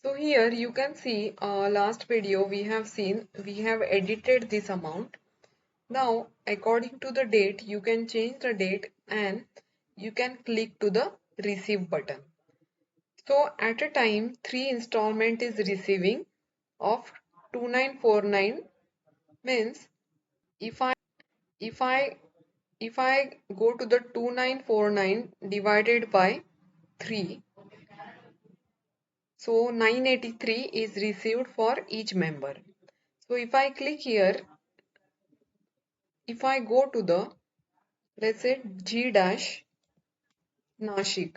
So here you can see last video we have seen we have edited this amount. Now according to the date you can change the date and you can click to the receive button. So at a time 3 installment is receiving of 2949 means if I if I if I go to the 2949 divided by 3, so 983 is received for each member. So if I click here, if I go to the, let's say G dash Nashik.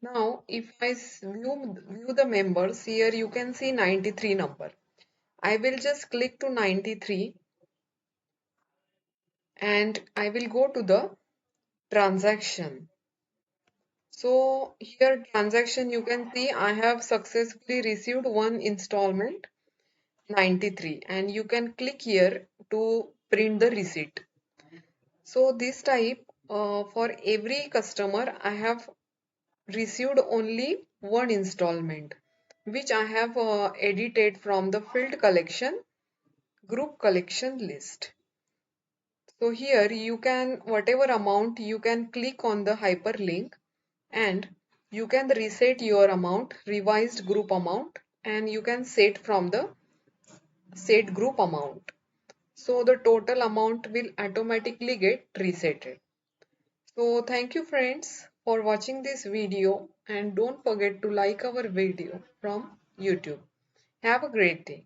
Now if I view the members, here you can see 93 number. I will just click to 93 and I will go to the transaction. So here transaction you can see I have successfully received one installment 93 and you can click here to print the receipt. So this type for every customer I have received only one installment which I have edited from the field collection group collection list. So here you can whatever amount you can click on the hyperlink and you can reset your amount revised group amount and you can set from the set group amount. So the total amount will automatically get resetted. So thank you friends for watching this video and don't forget to like our video from YouTube. Have a great day.